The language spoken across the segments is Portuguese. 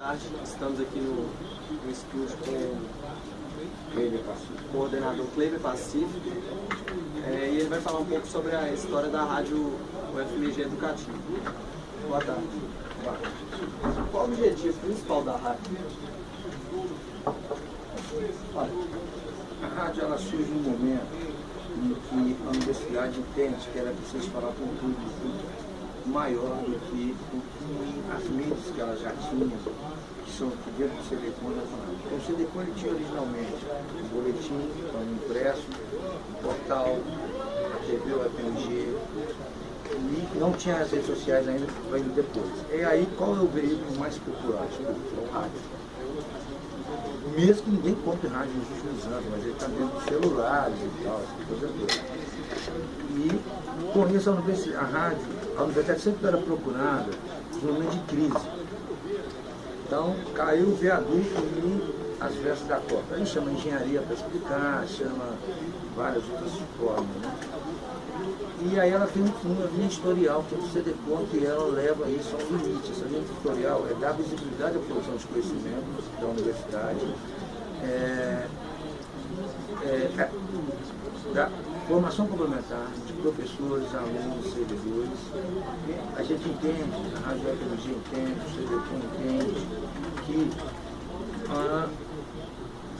Estamos aqui no estúdio com o coordenador Cleiber Pacífico, e ele vai falar um pouco sobre a história da rádio UFMG Educativa. Boa tarde. Qual o objetivo principal da rádio? Olha, a rádio ela surge num momento em que a universidade entende que ela precisa falar com um público maior do que as mídias que ela já tinha, que são que dentro do CDCON já falavam. Então o CDCON ele tinha originalmente um boletim, um impresso, um portal, a TV UFMG, e não tinha as redes sociais ainda, vai indo depois. E aí qual é o veículo mais popular? É o rádio. Mesmo que ninguém compre rádio nos últimos anos, mas ele está dentro dos celulares e tal, essa coisa toda. E com isso a universidade sempre era procurada no momento de crise. Então caiu o viaduto e as vestes da Copa. Aí chama engenharia para explicar, chama várias outras formas. Né? E aí ela tem uma linha editorial, que é o CDCON, que ela leva isso ao limite. Essa linha editorial é dar visibilidade à produção de conhecimento da universidade, da formação complementar de professores, alunos, servidores. A gente entende, a Rádio UFMG entende, o CDCON entende, que a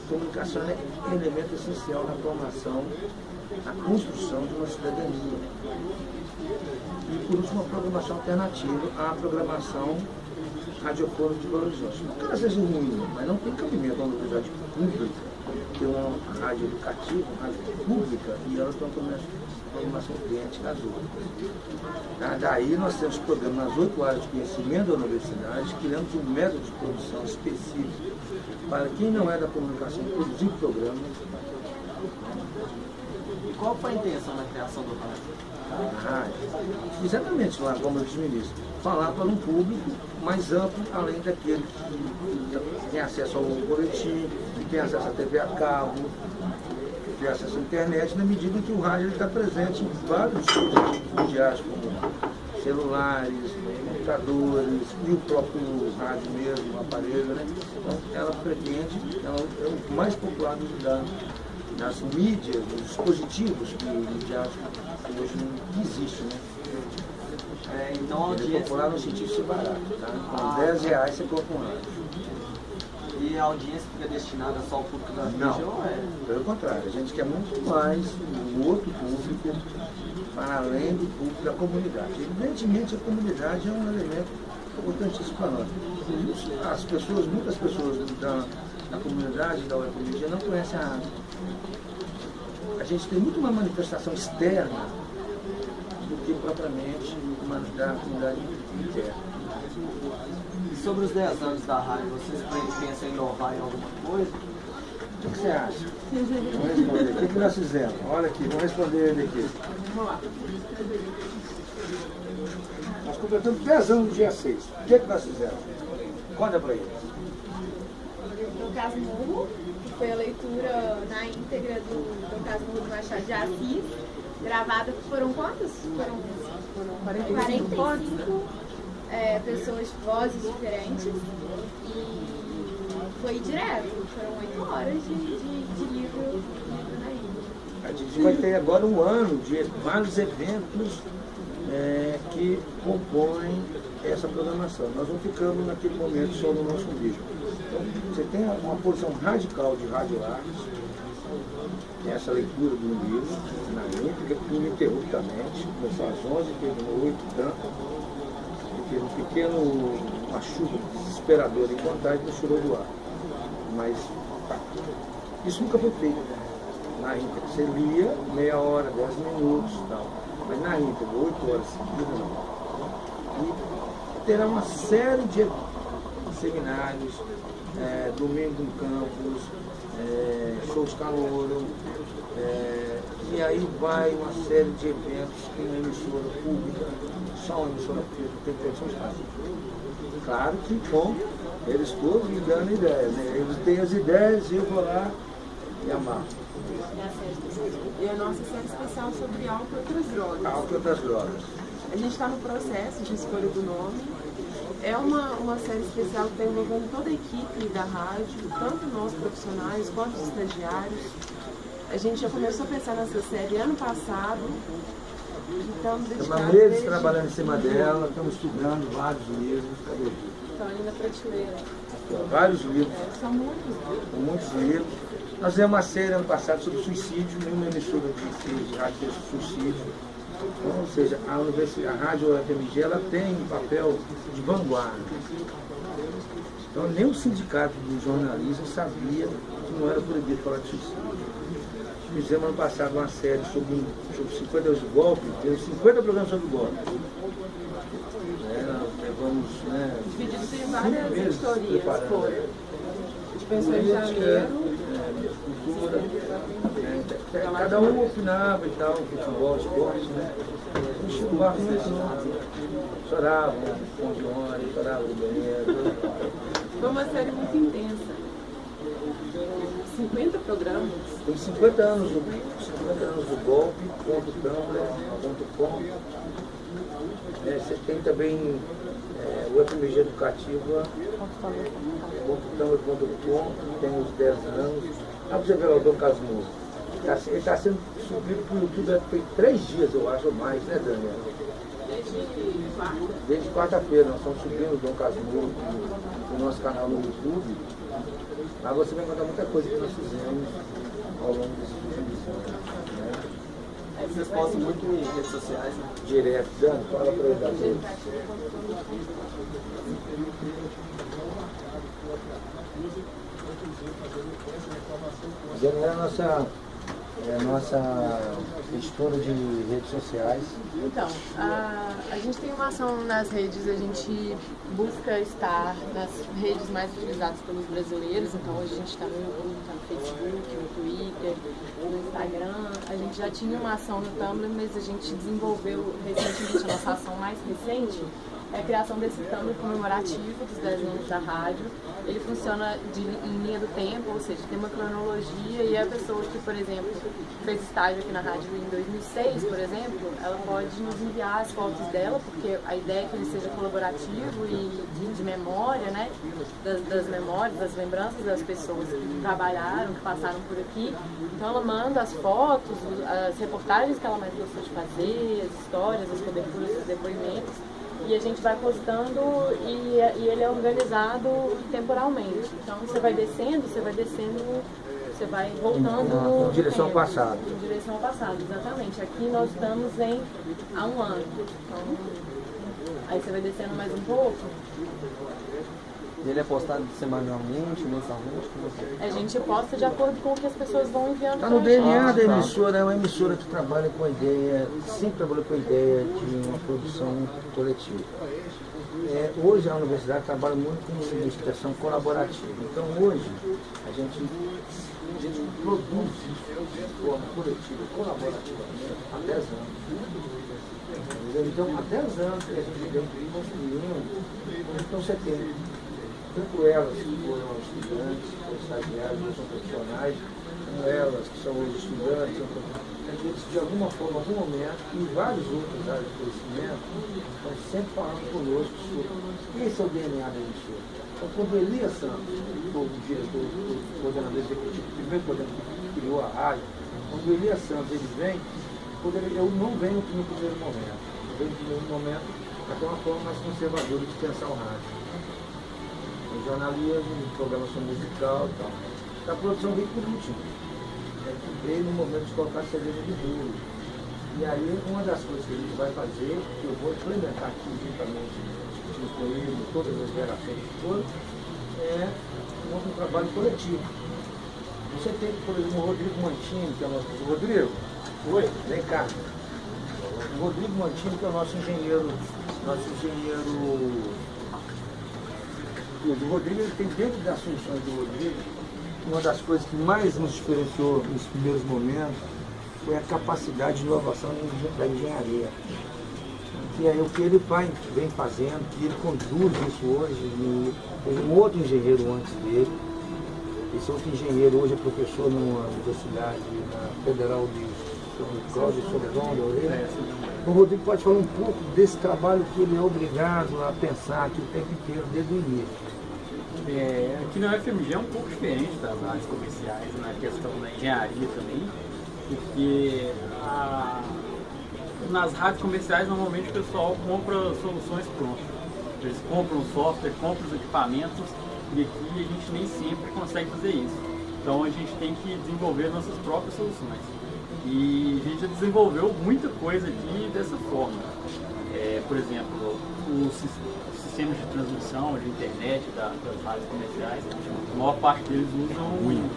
comunicação é um elemento essencial na formação, na construção de uma cidadania. E, por último, a programação alternativa à programação radiofônica de Belo Horizonte. Não que ela seja ruim, mas não tem cabimento a uma universidade pública ter uma rádio educativa, uma rádio pública, e ela tem uma programação idêntica às outras. Daí nós temos programas nas 8 áreas de conhecimento da universidade, criamos um método de produção específico para quem não é da comunicação produzir programas. E qual foi a intenção da criação do rádio? Exatamente, lá, como eu disse no início, falar para um público mais amplo, além daquele que tem acesso ao boletim, que tem acesso à TV a cabo, que tem acesso à internet, na medida que o rádio está presente em vários dispositivos mundiais, como celulares, computadores e o próprio rádio mesmo, o aparelho, né? Então ela pretende, ela é o mais popular nas mídias, nos dispositivos midiáticos que hoje não existe, né? Então a audiência... É popular no sentido de ser barato, tá? Com R$10 você compra um rádio. E a audiência fica destinada só ao público da região? Não, pelo contrário, a gente quer muito mais um outro público para além do público da comunidade. Evidentemente a comunidade é um elemento importantíssimo para nós. Muitas pessoas da comunidade da UFMG não conhecem a rádio. A gente tem muito uma manifestação externa do que propriamente uma da comunidade interna. E sobre os 10 anos da rádio, vocês pensam em inovar em alguma coisa? O que você acha? Vamos responder. O que nós fizemos? Olha aqui, vamos responder ele aqui. Vamos lá. Nós completamos 10 anos no dia 6. O que nós fizemos? Conta para eles. Dom Casmurro, que foi a leitura na íntegra do Dom Casmurro do Machado de Assis, gravada, foram quantos? Foram 45 pessoas, vozes diferentes, e foi direto, foram 8 horas de livro na íntegra. A gente vai ter agora um ano de vários eventos que compõem essa programação. Nós não ficamos naquele momento só no nosso vídeo. Então, você tem uma posição radical de radioartes, tem essa leitura do livro, na íntegra, ininterruptamente, começou às 11, terminou 8, tanto. Teve uma chuva desesperadora em Contagem que tirou do ar. Mas isso nunca foi feito na íntegra. Você lia meia hora, 10 minutos e tal. Mas na íntegra, 8 horas seguidas não. E terá uma série de seminários, domingo em campus, shows calouro, e aí vai uma série de eventos em uma emissora pública, só uma emissora pública tem produção fácil. Claro que com eles todos me dando ideias, né? Eles têm as ideias e eu vou lá e amarro. E a nossa série especial sobre álcool e outras drogas. Álcool e outras drogas. A gente está no processo de escolha do nome É uma série especial que está envolvendo toda a equipe da rádio, tanto nós profissionais quanto os estagiários. A gente já começou a pensar nessa série ano passado. Estamos meses trabalhando em cima dela, estamos estudando vários livros. Cadê? Estão ali na prateleira. Vários livros. São muitos livros. Nós fizemos uma série ano passado sobre suicídio, nenhuma emissora de rádio fez suicídio. Então, ou seja, a Rádio UFMG ela tem um papel de vanguarda. Então, nem o sindicato do jornalismo sabia que não era proibido falar de suicídio. Fizemos ano passado uma série sobre 50 anos de golpe, temos 50 programas sobre golpe. Levamos divididos em várias editorias. Pensou em janeiro. Cultura. Cada um opinava e tal, futebol, esporte, né? A gente chorava, com de ônibus, chorava no banheiro. Foi uma série muito intensa. 50 programas. Tem 50 anos do golpe.tumblr.com. Você tem também o FMG Educativa, .tumblr.com, tem os 10 anos. Dá pra você ver lá o Dom Casmurro. Ele está sendo subido para o YouTube tem 3 dias, eu acho, ou mais, né, Daniel? Desde quarta-feira, nós estamos subindo o Dom Casmurro no nosso canal no YouTube. Lá você vai encontrar muita coisa que nós fizemos ao longo desses últimos anos. Né? Vocês postam muito em redes sociais, né? Direto. Dani, fala para ele da vez. Dani é a nossa gestora de redes sociais. Então, a gente tem uma ação nas redes, a gente busca estar nas redes mais utilizadas pelos brasileiros, então hoje a gente está no YouTube, está no Facebook, no Twitter, no Instagram. A gente já tinha uma ação no Tumblr, mas a gente desenvolveu recentemente, a nossa ação mais recente é a criação desse Tumblr comemorativo dos 10 anos da rádio. Ele funciona em linha do tempo, ou seja, tem uma cronologia e a pessoa que, por exemplo, fez estágio aqui na rádio em 2006, por exemplo, ela pode nos enviar as fotos dela, porque a ideia é que ele seja colaborativo e de memória, né, das memórias, das lembranças das pessoas que trabalharam, que passaram por aqui. Então ela manda as fotos, as reportagens que ela mais gostou de fazer, as histórias, as coberturas, os depoimentos. E a gente vai postando e ele é organizado temporalmente. Então você vai descendo, você vai voltando em direção ao passado. Em direção ao passado, exatamente. Aqui nós estamos há um ano. Então, aí você vai descendo mais um pouco. Ele é postado semanalmente, mensalmente? A gente posta de acordo com o que as pessoas vão enviando. Está no DNA da emissora, é uma emissora que trabalha com a ideia, sempre trabalhou com a ideia de uma produção coletiva. Hoje a universidade trabalha muito com investigação colaborativa. Então hoje a gente produz de forma coletiva, colaborativamente, há 10 anos. Então há 10 anos que a gente vem construindo. Então você tem tanto elas que foram estudantes, que foram estagiários, que são profissionais, como elas que são os estudantes, eles de alguma forma, em algum momento, e vários outros áreas de conhecimento, estão sempre falando conosco sobre esse é o DNA da emissora. Então, quando Elias Santos, o diretor, o coordenador executivo, o primeiro coordenador que criou a rádio, quando Elias Santos ele vem, eu não venho no primeiro momento. Eu venho no primeiro momento para ter uma forma mais conservadora de pensar o rádio. O jornalismo, programação musical e tal. A produção veio por último. Veio no momento de colocar a cerveja de bolo. E aí, uma das coisas que a gente vai fazer, que eu vou implementar aqui juntamente, discutindo com ele, todas as gerações todas, é um trabalho coletivo. Você tem, por exemplo, o Rodrigo Mantini, que é o nosso... Rodrigo, oi, vem cá. O Rodrigo Mantini, que é o nosso engenheiro. O Rodrigo ele tem dentro das funções do Rodrigo, uma das coisas que mais nos diferenciou nos primeiros momentos foi a capacidade de inovação da engenharia. Que é o que ele vem fazendo, que ele conduz isso hoje. Um outro engenheiro antes dele. Esse outro engenheiro hoje é professor numa universidade, na Federal de Cláudio Sobradão, da Orelha. O Rodrigo pode falar um pouco desse trabalho que ele é obrigado a pensar aqui o tempo inteiro, desde o início. Aqui na UFMG é um pouco diferente das áreas comerciais, na questão da engenharia também, porque nas rádios comerciais normalmente o pessoal compra soluções prontas. Eles compram software, compram os equipamentos, e aqui a gente nem sempre consegue fazer isso. Então a gente tem que desenvolver nossas próprias soluções. E a gente já desenvolveu muita coisa aqui dessa forma. Por exemplo, o sistema de transmissão de internet das rádios comerciais, a maior parte deles usam Windows.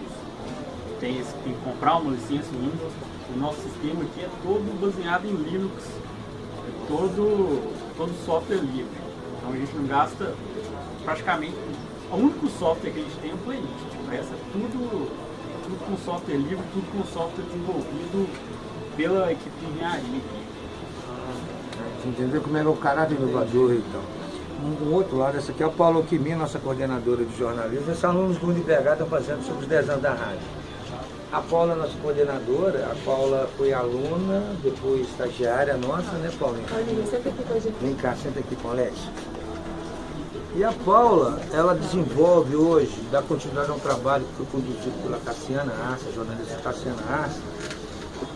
Tem que comprar uma licença Windows. O nosso sistema aqui é todo baseado em Linux, todo software livre. Então a gente não gasta praticamente. O único software que a gente tem é o Playlist. O resto é tudo com software livre, tudo com software desenvolvido pela equipe de engenharia. Você entendeu como era o caráter inovador, então. Um outro lado, essa aqui é a Paula Alquimia, nossa coordenadora de jornalismo. Esses alunos do UniBH estão fazendo sobre os 10 anos da rádio. A Paula, nossa coordenadora, a Paula foi aluna, depois estagiária nossa, né, Paulinha? Paulinha, senta aqui com a gente. Vem cá, senta aqui, Paulete. E a Paula, ela desenvolve hoje, dá continuidade a um trabalho que foi conduzido pela Cassiana Arce, a jornalista Cassiana Arce,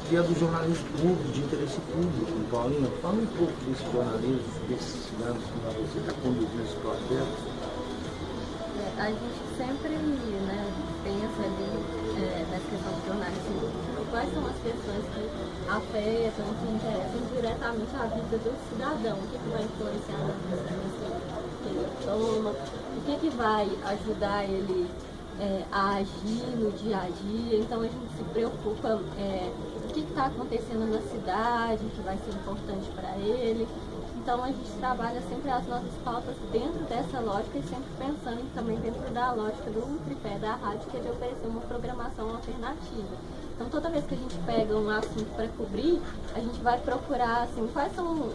que é do jornalismo público, de interesse público. Paulinha, fala um pouco desse jornalismo, desses anos que você está conduzindo esse processo. A gente sempre pensa ali nessa questão do jornalismo público, quais são as questões que afetam, que interessam diretamente a vida do cidadão, o que vai influenciar na vida que ele toma, o que vai ajudar ele a agir no dia a dia. Então a gente se preocupa o que está acontecendo na cidade, que vai ser importante para ele. Então a gente trabalha sempre as nossas pautas dentro dessa lógica e sempre pensando também dentro da lógica do tripé da rádio, que é de oferecer uma programação alternativa. Então toda vez que a gente pega um assunto para cobrir, a gente vai procurar assim, quais são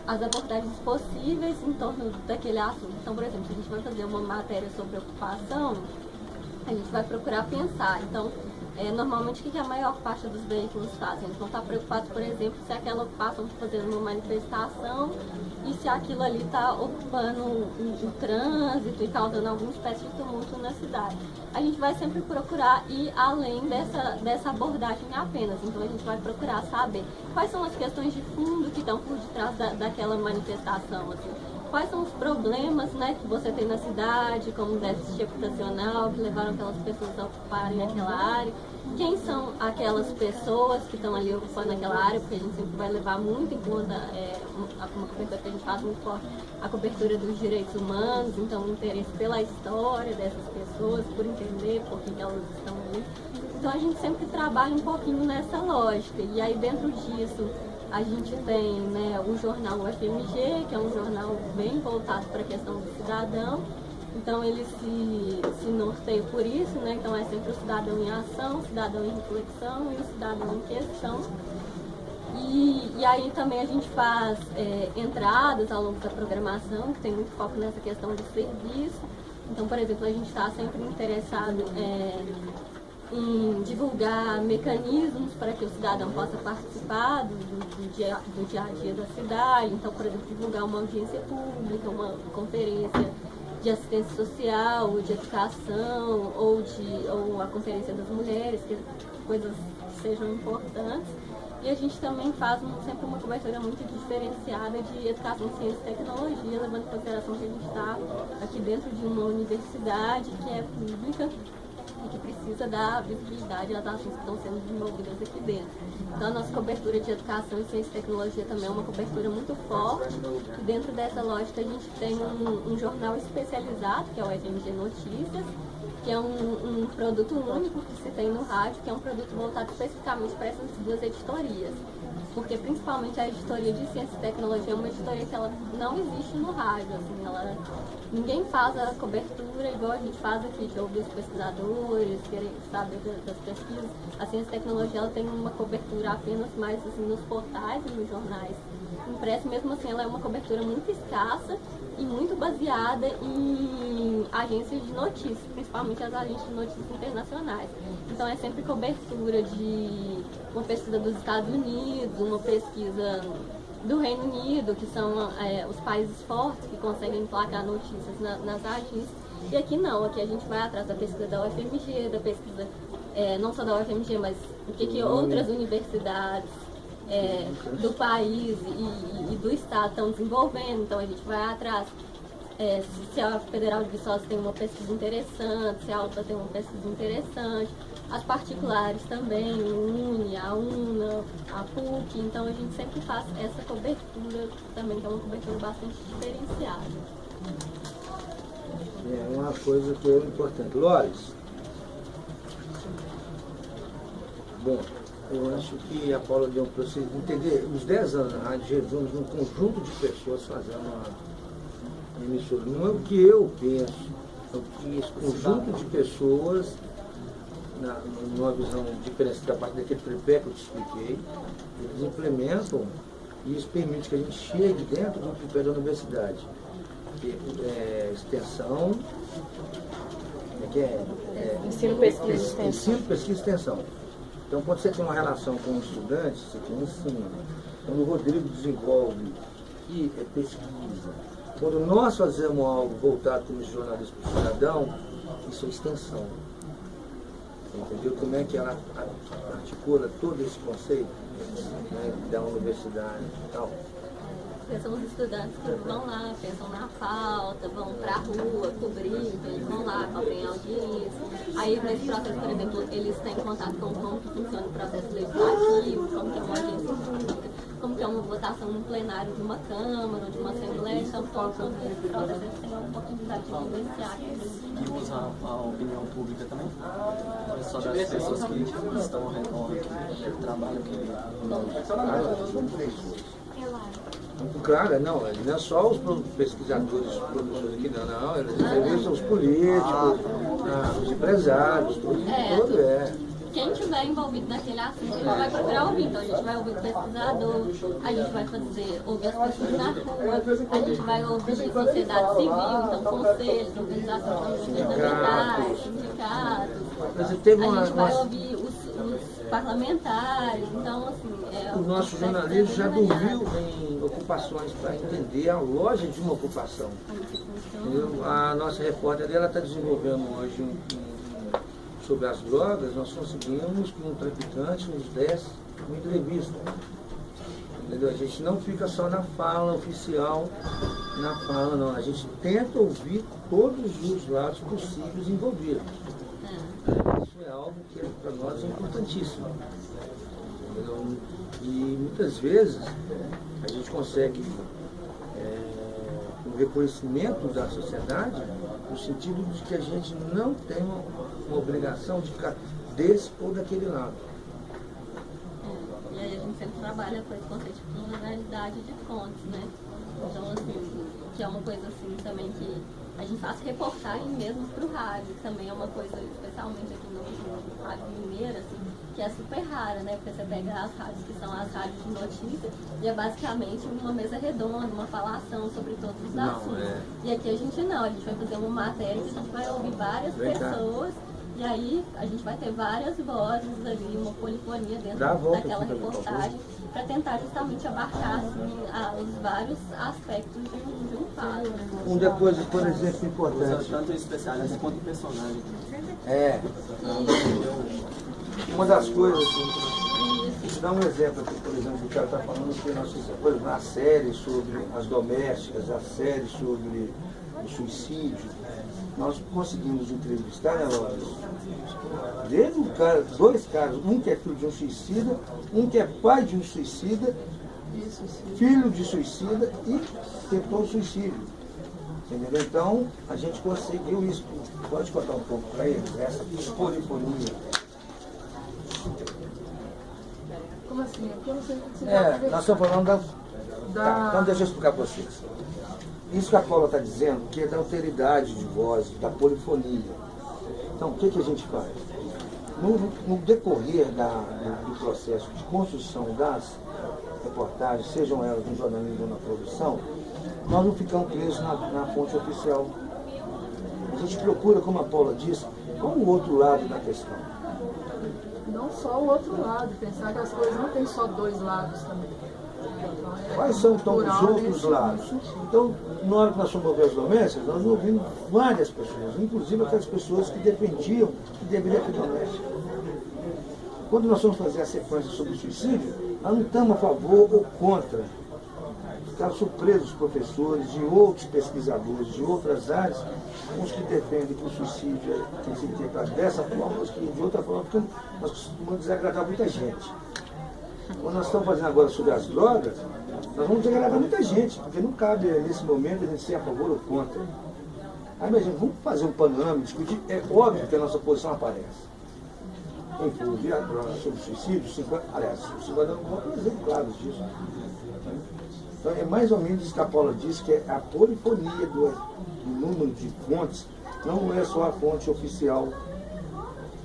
as abordagens possíveis em torno daquele assunto. Então, por exemplo, se a gente vai fazer uma matéria sobre ocupação, a gente vai procurar pensar. Então, normalmente o que a maior parte dos veículos fazem? Eles vão estar preocupados, por exemplo, se aquela ocupação está fazendo uma manifestação e se aquilo ali está ocupando o trânsito e causando alguma espécie de tumulto na cidade. A gente vai sempre procurar ir além dessa abordagem apenas. Então a gente vai procurar saber quais são as questões de fundo que estão por detrás daquela manifestação, assim. Quais são os problemas, que você tem na cidade, como déficit habitacional, que levaram aquelas pessoas a ocuparem aquela área? Quem são aquelas pessoas que estão ali ocupando aquela área? Porque a gente sempre vai levar muito em conta uma cobertura que a gente faz muito forte, a cobertura dos direitos humanos, então o interesse pela história dessas pessoas, por entender por que elas estão ali. Então a gente sempre trabalha um pouquinho nessa lógica. E aí dentro disso, a gente tem o jornal UFMG, que é um jornal bem voltado para a questão do cidadão. Então ele se norteia por isso, então é sempre o cidadão em ação, o cidadão em reflexão e o cidadão em questão. E aí também a gente faz entradas ao longo da programação, que tem muito foco nessa questão do serviço. Então, por exemplo, a gente está sempre interessado em divulgar mecanismos para que o cidadão possa participar do dia a dia da cidade. Então, por exemplo, divulgar uma audiência pública, uma conferência de assistência social, ou de educação, ou a conferência das mulheres, que coisas que sejam importantes. E a gente também faz sempre uma cobertura muito diferenciada de educação, ciência e tecnologia, levando em consideração que a gente está aqui dentro de uma universidade que é pública e que precisa dar visibilidade às ações que estão sendo desenvolvidas aqui dentro. Então a nossa cobertura de educação e ciência e tecnologia também é uma cobertura muito forte, e dentro dessa lógica a gente tem um jornal especializado, que é o UFMG Notícias, que é um produto único que se tem no rádio, que é um produto voltado especificamente para essas duas editorias. Porque principalmente a editoria de ciência e tecnologia é uma editoria que ela não existe no rádio, assim, ninguém faz a cobertura igual a gente faz aqui, de ouvir os pesquisadores, querer saber das pesquisas. A ciência e tecnologia ela tem uma cobertura apenas mais assim, nos portais e nos jornais impressos. Mesmo assim, ela é uma cobertura muito escassa e muito baseada em agências de notícias, principalmente as agências de notícias internacionais. Então é sempre cobertura de uma pesquisa dos Estados Unidos, uma pesquisa do Reino Unido, que são os países fortes que conseguem emplacar notícias nas agências. E aqui não, aqui a gente vai atrás da pesquisa da UFMG, da pesquisa não só da UFMG, mas o que outras universidades do país e do estado estão desenvolvendo. Então a gente vai atrás se a Federal de Viçosa tem uma pesquisa interessante, se a UFA tem uma pesquisa interessante, as particulares também, o UNE, a UNA, a PUC. Então a gente sempre faz essa cobertura também, que é uma cobertura bastante diferenciada. É uma coisa que é importante. Lores, bom, eu acho que a Paula deu para vocês entender, os 10 anos na Rádio Jesus, um conjunto de pessoas fazendo uma emissora. Não é o que eu penso, é o que esse conjunto de pessoas, numa visão diferente da parte daquele tripé que eu te expliquei, eles implementam e isso permite que a gente chegue dentro do tripé da universidade. Extensão, ensino, pesquisa e extensão. Ensino, pesquisa e extensão. Então, quando você tem uma relação com os estudantes, você tem ensino. Quando o Rodrigo desenvolve e pesquisa, quando nós fazemos algo voltado como jornalismo para o cidadão, isso é extensão. Entendeu? Como é que ela articula todo esse conceito, né, da universidade e tal. São os estudantes que vão lá, pensam na pauta, vão pra rua, cobrir, então eles vão lá, cobrem audiência. Aí nesse processo, por exemplo, eles têm contato com como que funciona o processo legislativo, como que é uma audiência pública, como que é uma votação no plenário de uma Câmara ou de uma Assembleia. Então, todos esses processos eles têm a oportunidade de vivenciar. E usar a opinião pública também? É só das pessoas que estão ao redor, que trabalham, que não. Claro, não é só os pesquisadores, os produtores aqui, não, eles entrevistam os políticos, os empresários, tudo. Quem estiver envolvido naquele assunto, a gente vai procurar ouvir. Então a gente vai ouvir o pesquisador, a gente vai ouvir as pessoas na rua, a gente vai ouvir sociedade civil, então conselhos, organizações governamentais, sindicatos. A gente vai ouvir os parlamentares, então assim... O nosso jornalismo já dormiu em ocupações para entender a lógica de uma ocupação. A nossa repórter ela está desenvolvendo hoje sobre as drogas. Nós conseguimos que um traficante nos desse uma entrevista. Entendeu? A gente não fica só na fala oficial, não. A gente tenta ouvir todos os lados possíveis envolvidos. Isso é algo que para nós é importantíssimo. Entendeu? E muitas vezes a gente consegue um reconhecimento da sociedade no sentido de que a gente não tem uma obrigação de ficar desse ou daquele lado. E aí a gente sempre trabalha com esse conceito de pluralidade de fontes, né? Então, assim, que é uma coisa assim também que a gente faz reportagem mesmo para o rádio, que também é uma coisa, especialmente aqui no Rádio Mineiro, assim, que é super rara, né? Porque você pega as rádios que são as rádios de notícia e é basicamente uma mesa redonda, uma falação sobre todos os assuntos. E aqui a gente vai fazer uma matéria que a gente vai ouvir várias pessoas e aí a gente vai ter várias vozes ali, uma polifonia dentro daquela reportagem para tentar justamente abarcar assim, os vários aspectos de um fato. Um depois, por exemplo, importante. Tanto especialista quanto personagem. Uma das coisas, vou dar um exemplo aqui, por exemplo, o cara está falando que nós fizemos uma série sobre as domésticas, a série sobre o suicídio. Nós conseguimos entrevistar, né, desde um cara, 2 caras, um que é filho de um suicida, um que é pai de um suicida, filho de suicida e tentou o suicídio. Entendeu? Então, a gente conseguiu isso. Pode contar um pouco para eles, essa polifonia. Como assim? Nós estamos falando da... Então, deixa eu explicar para vocês. Isso que a Paula está dizendo, que é da alteridade de voz, da polifonia. Então, o que a gente faz? No decorrer do processo de construção das reportagens, sejam elas no jornalismo ou na produção, nós não ficamos presos na fonte oficial. A gente procura, como a Paula disse, qual o outro lado da questão? Não só o outro lado, pensar que as coisas não tem só dois lados também. Então, Quais são então os outros lados? Então, na hora que nós fomos ouvir as domésticas, nós ouvimos várias pessoas, inclusive aquelas pessoas que defendiam que deveria ter doméstica. Quando nós vamos fazer a sequência sobre o suicídio, nós não estamos a favor ou contra. Ficaram surpresos os professores e outros pesquisadores de outras áreas, uns que defendem que o suicídio tem que ser tratado dessa forma, outros que de outra forma, porque nós costumamos desagradar muita gente. Quando nós estamos fazendo agora sobre as drogas, nós vamos desagradar muita gente, porque não cabe nesse momento a gente ser a favor ou contra. Aí imagina, vamos fazer um panorama, discutir, é óbvio que a nossa posição aparece. Quem for ouvir sobre o suicídio, aliás, o 50 não é um exemplo claro disso. Então é mais ou menos isso que a Paula disse, que é a polifonia do número de fontes, não é só a fonte oficial,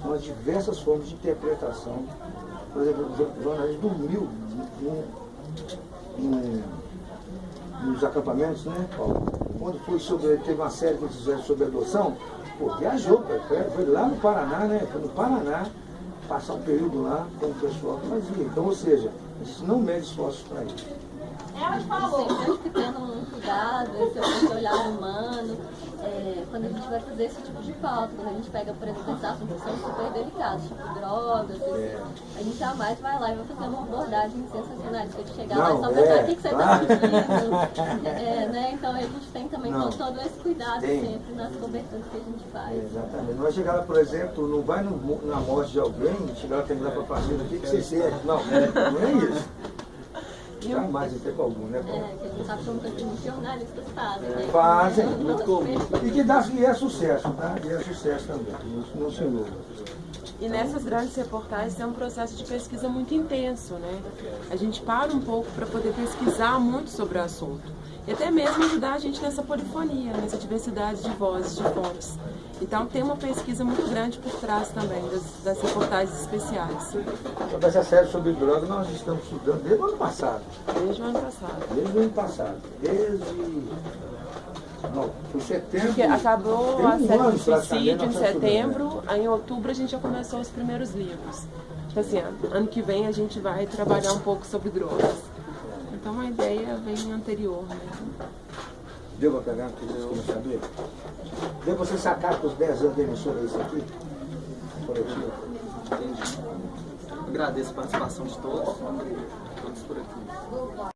são as diversas formas de interpretação. Por exemplo, o jornalismo dormiu nos acampamentos, né, Paulo? Quando foi teve uma série que eles fizeram sobre adoção, pô, viajou, foi lá no Paraná, né? Foi no Paraná, passar um período lá com o pessoal que fazia. Então, ou seja, a gente não mede esforços para isso. Sempre que tendo um cuidado, esse olhar humano, quando a gente vai fazer esse tipo de pauta, quando a gente pega, por exemplo, esses assuntos que são super delicados, tipo drogas, a gente jamais vai lá e vai fazer uma abordagem sensacionalista de chegar lá e só perguntar o que você está sentindo. Né? Então a gente tem também todo esse cuidado sempre nas coberturas que a gente faz. Exatamente. Não vai chegar lá, por exemplo, não vai na morte de alguém, chegar lá e perguntar para a família o que você sente. Não é isso. Jamais em tempo algum, né, Paulo? Que a gente sabe como que os jornalistas fazem, né? Fazem, muito comum. E é sucesso, tá? E é sucesso também, não se iluda. E nessas grandes reportagens é um processo de pesquisa muito intenso, né? A gente para um pouco para poder pesquisar muito sobre o assunto. E até mesmo ajudar a gente nessa polifonia, nessa diversidade de vozes, de fontes. Então tem uma pesquisa muito grande por trás também das reportagens especiais. Sobre essa série sobre droga, nós estamos estudando desde o ano passado. Desde o ano passado. Desde o ano passado. Não, foi setembro. Porque acabou a série de suicídio em setembro, aí em outubro a gente já começou os primeiros livros. Então assim, ano que vem a gente vai trabalhar um pouco sobre drogas. Então a ideia vem anterior mesmo. Deu para pegar, que vocês querem saber? Deu para você sacar com os 10 anos da emissora isso aqui? Coletivo? Agradeço a participação de todos por aqui.